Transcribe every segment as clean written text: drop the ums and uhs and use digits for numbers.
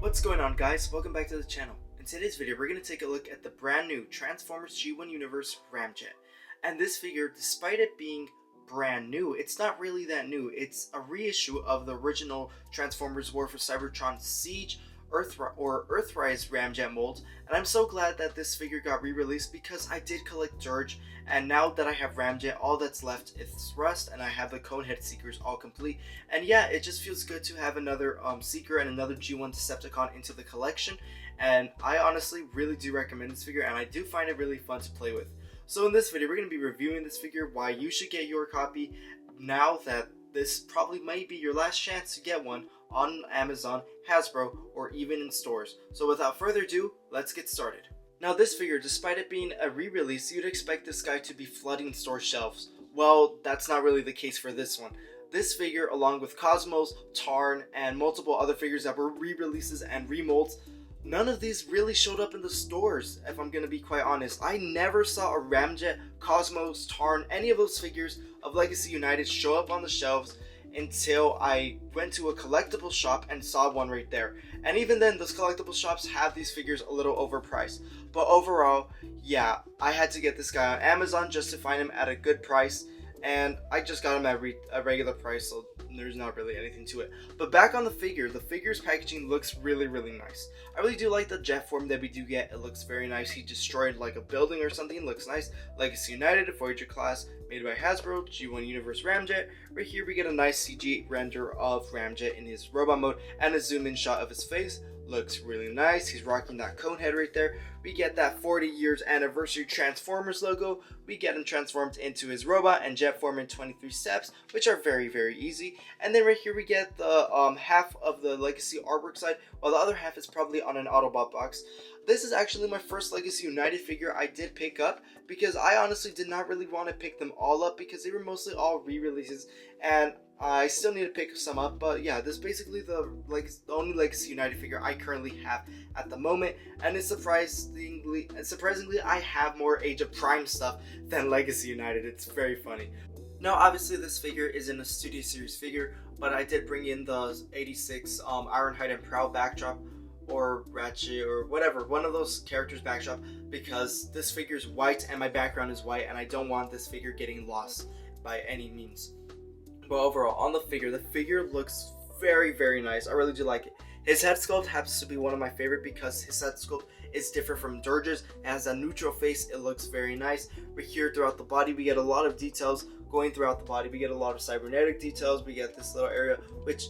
What's going on, guys? Welcome back to the channel. In today's video, we're going to take a look at the brand new Transformers G1 Universe Ramjet. And this figure, despite it being brand new, it's not really that new. It's a reissue of the original Transformers War for Cybertron Siege Earthrise Ramjet mold, and I'm so glad that this figure got re-released because I did collect Dirge, and now that I have Ramjet, all that's left is Rust, and I have the Conehead Seekers all complete. And yeah, it just feels good to have another Seeker and another G1 Decepticon into the collection, and I honestly really do recommend this figure, and I do find it really fun to play with. So in this video, we're going to be reviewing this figure, why you should get your copy now that this probably might be your last chance to get one on Amazon, Hasbro, or even in stores. So without further ado, let's get started. Now this figure, despite it being a re-release, you'd expect this guy to be flooding store shelves. Well, that's not really the case for this one. This figure, along with Cosmos, Tarn, and multiple other figures that were re-releases and remolds, none of these really showed up in the stores, if I'm gonna be quite honest. I never saw a Ramjet, Cosmos, Tarn, any of those figures of Legacy United show up on the shelves until I went to a collectible shop and saw one right there. And even then, those collectible shops have these figures a little overpriced. But overall, yeah, I had to get this guy on Amazon just to find him at a good price. And I just got him at a regular price, so there's not really anything to it. But back on the figure's packaging looks really nice. I really do like the jet form that we do get. It looks very nice. He destroyed like a building or something. It looks nice. Legacy United, Voyager class, made by Hasbro, G1 Universe Ramjet. Right here we get a nice CG render of Ramjet in his robot mode and a zoom in shot of his face. Looks really nice. He's rocking that cone head right there. We get that 40 years anniversary Transformers logo. We get him transformed into his robot and jet form in 23 steps, which are very easy. And then right here we get the half of the Legacy artwork side, while the other half is probably on an Autobot box. This is actually my first Legacy United figure I did pick up because I honestly did not really want to pick them all up because they were mostly all re-releases, and I still need to pick some up. But yeah, this is basically the only Legacy United figure I currently have at the moment, and it's surprisingly I have more Age of Prime stuff than Legacy United. It's very funny. Now obviously this figure isn't a Studio Series figure, but I did bring in the 86 Ironhide and Prowl backdrop, or Ratchet, or whatever, one of those characters backdrop, because this figure is white and my background is white and I don't want this figure getting lost by any means. But overall, on the figure looks very nice. I really do like it. His head sculpt happens to be one of my favorite because his head sculpt is different from Dirge's. It has a neutral face. It looks very nice. Right here throughout the body, we get a lot of details going throughout the body. We get a lot of cybernetic details. We get this little area, which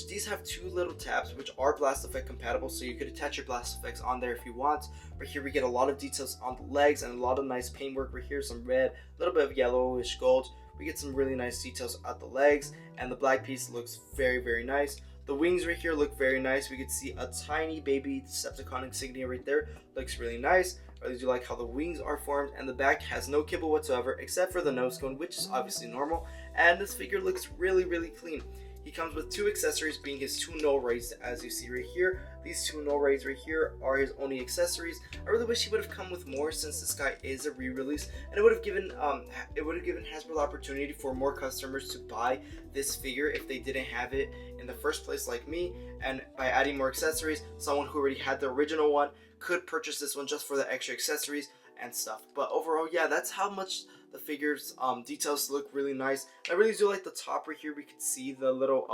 these have two little tabs which are blast effect compatible, so you could attach your blast effects on there if you want. Right here we get a lot of details on the legs and a lot of nice paintwork. Right here some red, a little bit of yellowish gold. We get some really nice details at the legs, and the black piece looks very nice. The wings right here look very nice. We could see a tiny baby Decepticon insignia right there. Looks really nice. I really do like how the wings are formed, and the back has no kibble whatsoever except for the nose cone, which is obviously normal. And this figure looks really clean. He comes with two accessories, being his two null rays, as you see right here. These two null rays right here are his only accessories. I really wish he would have come with more, since this guy is a re-release, and it would have given Hasbro the opportunity for more customers to buy this figure if they didn't have it in the first place, like me. And by adding more accessories, someone who already had the original one could purchase this one just for the extra accessories and stuff. But overall, yeah, that's how much the figure's details look really nice. I really do like the top right here. We can see the little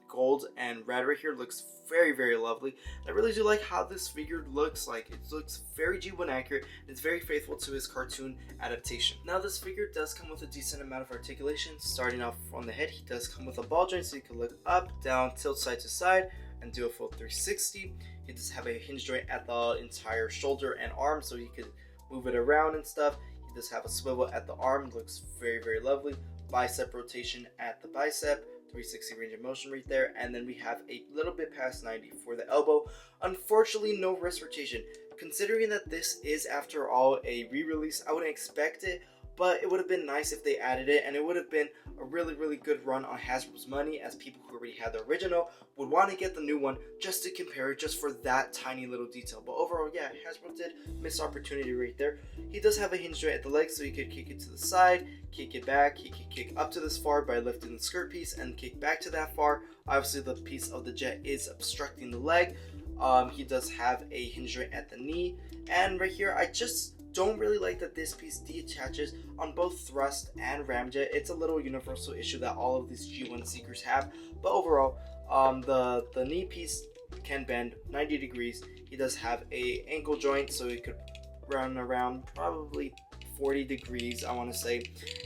gold and red right here. Looks very lovely. I really do like how this figure looks. Like, it looks very G1 accurate. It's very faithful to his cartoon adaptation. Now this figure does come with a decent amount of articulation. Starting off on the head, he does come with a ball joint, so you can look up, down, tilt side to side, and do a full 360. He does have a hinge joint at the entire shoulder and arm, so you could move it around and stuff. He does have a swivel at the arm. Looks very lovely. Bicep rotation at the bicep. 360 range of motion right there, and then we have a little bit past 90 for the elbow. Unfortunately, no wrist rotation. Considering that this is, after all, a re-release, I wouldn't expect it, but it would have been nice if they added it, and it would have been a really good run on Hasbro's money, as people who already had the original would want to get the new one just to compare it, just for that tiny little detail. But overall, yeah, Hasbro did miss opportunity right there. He does have a hinge joint at the leg, so he could kick it to the side, kick it back. He could kick up to this far by lifting the skirt piece and kick back to that far. Obviously, the piece of the jet is obstructing the leg. He does have a hinge joint at the knee, and right here I just don't really like that this piece detaches on both thrust and ramjet. It's a little universal issue that all of these G1 seekers have, but overall, the knee piece can bend 90 degrees. He does have a ankle joint, so he could run around probably 40 degrees, I want to say.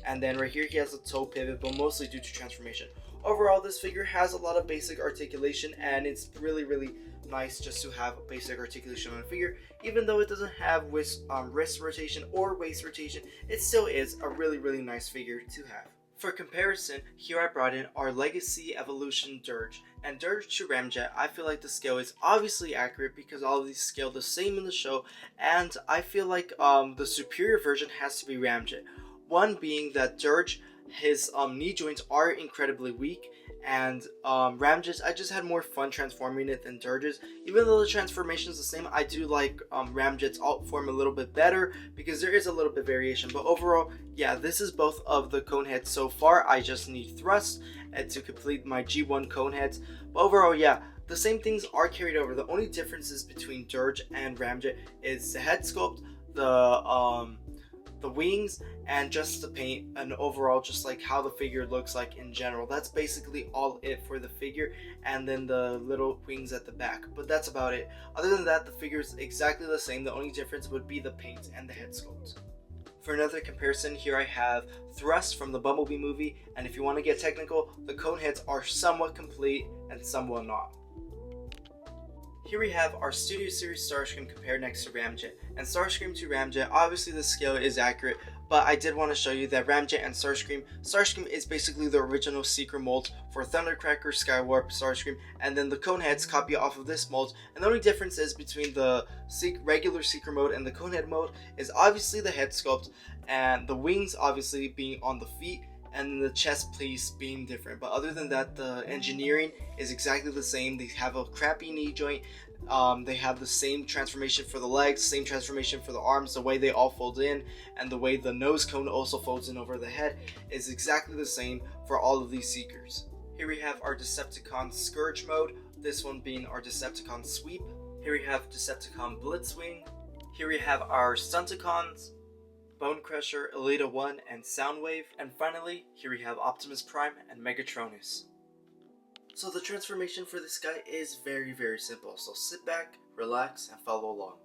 And then right here he has a toe pivot, but mostly due to transformation. Overall, this figure has a lot of basic articulation, and it's really nice just to have basic articulation on a figure. Even though it doesn't have wrist rotation or waist rotation, it still is a really nice figure to have. For comparison, here I brought in our Legacy Evolution Dirge, and Dirge to Ramjet, I feel like the scale is obviously accurate because all of these scale the same in the show, and I feel like the superior version has to be Ramjet. One being that Dirge, his knee joints are incredibly weak, and Ramjet, I just had more fun transforming it than Dirge's. Even though the transformation is the same, I do like Ramjet's alt form a little bit better because there is a little bit variation. But overall, yeah, this is both of the cone heads so far. I just need thrust to complete my G1 cone heads. But overall, yeah, the same things are carried over. The only differences between Dirge and Ramjet is the head sculpt, the wings, and just the paint, and overall just like how the figure looks like in general. That's basically all it for the figure, and then the little wings at the back, but that's about it. Other than that, the figure is exactly the same. The only difference would be the paint and the head sculpt. For another comparison, here I have Thrust from the Bumblebee movie, and if you want to get technical, the cone heads are somewhat complete and somewhat not. Here we have our Studio Series Starscream compared next to Ramjet, and Starscream to Ramjet, obviously the scale is accurate, but I did want to show you that Ramjet and Starscream is basically the original Seeker mold for Thundercracker, Skywarp, Starscream, and then the Coneheads copy off of this mold, and the only difference is between the regular Seeker mode and the Conehead mode is obviously the head sculpt, and the wings obviously being on the feet, and the chest piece being different. But other than that, the engineering is exactly the same. They have a crappy knee joint. They have the same transformation for the legs, same transformation for the arms, the way they all fold in, and the way the nose cone also folds in over the head is exactly the same for all of these Seekers. Here we have our Decepticon Scourge mode, this one being our Decepticon Sweep. Here we have Decepticon Blitzwing. Here we have our Stunticons, Bone Crusher, Elita 1, and Soundwave. And finally, here we have Optimus Prime and Megatronus. So the transformation for this guy is very simple, so sit back, relax, and follow along.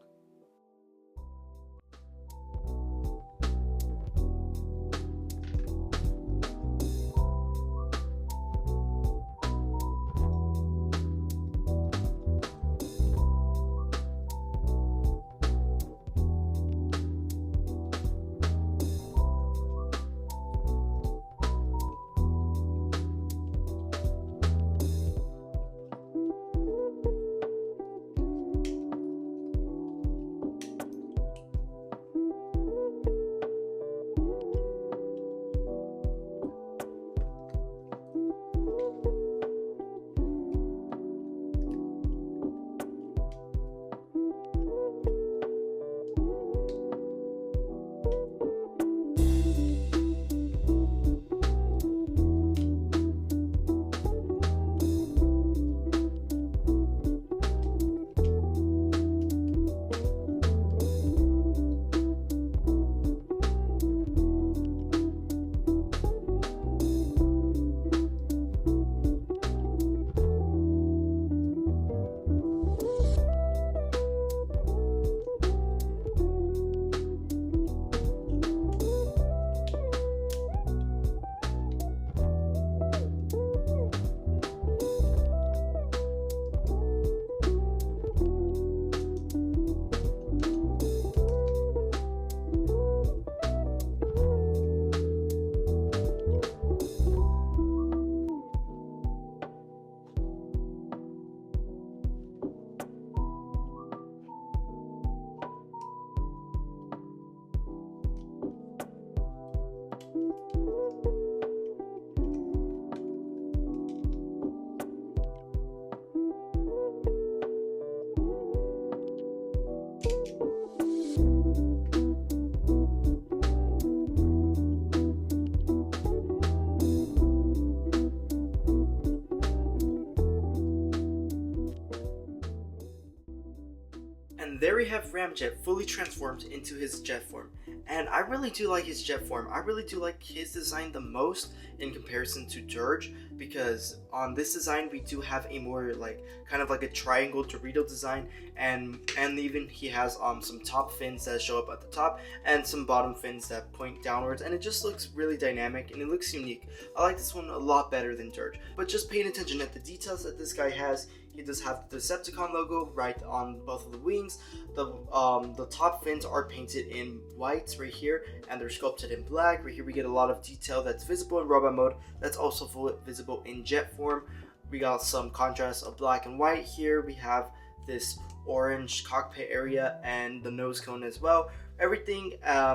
And there we have Ramjet fully transformed into his jet form. And I really do like his jet form. I really do like his design the most in comparison to Dirge, because on this design we do have a more like kind of like a triangle Dorito design, and even he has some top fins that show up at the top and some bottom fins that point downwards, and it just looks really dynamic and it looks unique. I like this one a lot better than Dirge. But just paying attention at the details that this guy has, he does have the Decepticon logo right on both of the wings. The top fins are painted in white right here, and they're sculpted in black. Right here we get a lot of detail that's visible in robot mode, that's also visible in jet form. We got some contrast of black and white here. We have this orange cockpit area and the nose cone as well. Everything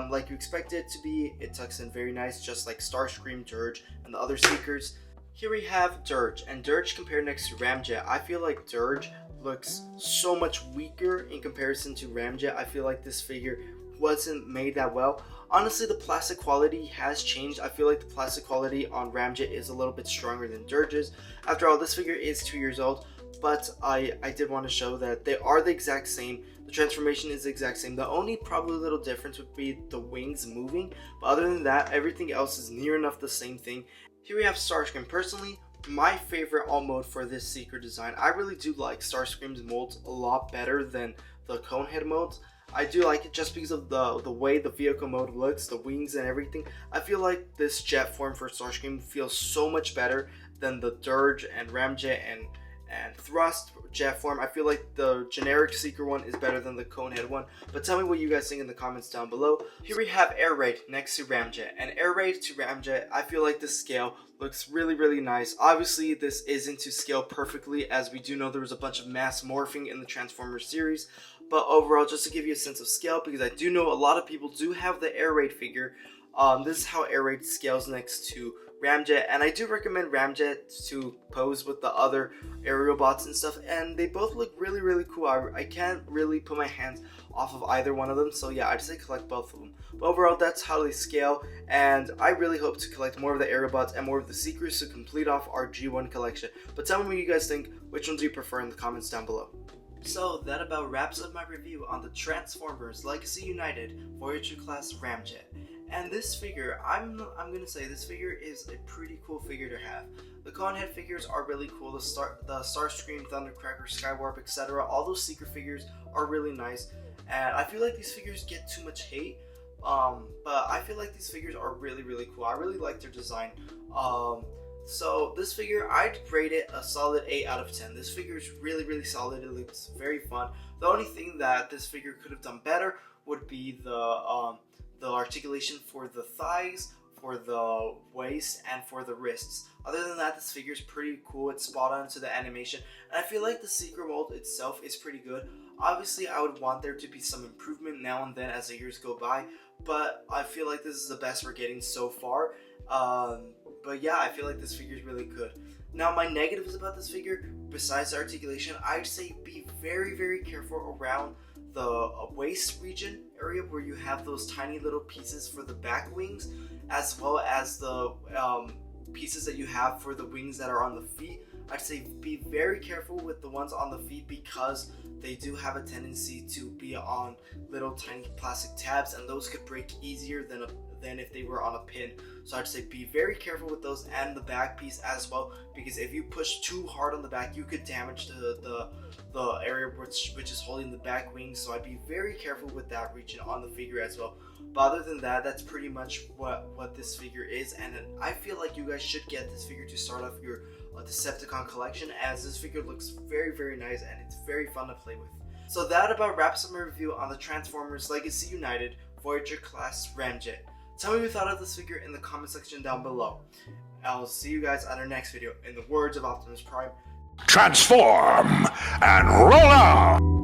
like you expect it to be. It tucks in very nice, just like Starscream, Dirge, and the other Seekers. Here we have Dirge, and Dirge compared next to Ramjet. I feel like Dirge looks so much weaker in comparison to Ramjet. I feel like this figure wasn't made that well. Honestly, the plastic quality has changed. I feel like the plastic quality on Ramjet is a little bit stronger than Dirge's. After all, this figure is 2 years old, but I did want to show that they are the exact same. The transformation is the exact same. The only probably little difference would be the wings moving, but other than that, everything else is near enough the same thing. Here we have Starscream. Personally, my favorite all mode for this Seeker design. I really do like Starscream's molds a lot better than the Conehead molds. I do like it just because of the way the vehicle mode looks, the wings and everything. I feel like this jet form for Starscream feels so much better than the Dirge and Ramjet and Thrust jet form. I feel like the generic Seeker one is better than the Conehead one, but tell me what you guys think in the comments down below. Here we have Air Raid next to Ramjet, and Air Raid to Ramjet, I feel like the scale looks really nice. Obviously this isn't to scale perfectly, as we do know there was a bunch of mass morphing in the Transformers series, but overall, just to give you a sense of scale, because I do know a lot of people do have the Air Raid figure, this is how Air Raid scales next to Ramjet, and I do recommend Ramjet to pose with the other aerial bots and stuff, and they both look really cool. I can't really put my hands off of either one of them, so yeah, I'd say collect both of them. But overall, that's how they scale, and I really hope to collect more of the aerial bots and more of the Seekers to complete off our G1 collection. But tell me what you guys think. Which ones do you prefer in the comments down below? So that about wraps up my review on the Transformers Legacy United Voyager class Ramjet. And this figure, I'm gonna say this figure is a pretty cool figure to have. The Conehead figures are really cool. The Starscream, Thundercracker, Skywarp, etc. All those Seeker figures are really nice. And I feel like these figures get too much hate. But I feel like these figures are really cool. I really like their design. So this figure, I'd rate it a solid 8 out of 10. This figure is really solid. It looks very fun. The only thing that this figure could have done better would be the articulation for the thighs, for the waist, and for the wrists. Other than that, this figure is pretty cool. It's spot on to the animation, and I feel like the Seeker mold itself is pretty good. Obviously, I would want there to be some improvement now and then as the years go by, but I feel like this is the best we're getting so far. But yeah, I feel like this figure is really good. Now, my negatives about this figure, besides the articulation, I'd say be very careful around the waist region area where you have those tiny little pieces for the back wings, as well as the pieces that you have for the wings that are on the feet. I'd say be very careful with the ones on the feet, because they do have a tendency to be on little tiny plastic tabs, and those could break easier than if they were on a pin. So I'd say be very careful with those, and the back piece as well, because if you push too hard on the back, you could damage the area which is holding the back wings. So I'd be very careful with that region on the figure as well. But other than that, that's pretty much what this figure is, and I feel like you guys should get this figure to start off your Decepticon collection, as this figure looks very nice and it's very fun to play with. So that about wraps up my review on the Transformers Legacy United Voyager class Ramjet. Tell me what you thought of this figure in the comment section down below. I'll see you guys on our next video. In the words of Optimus Prime, transform and roll out!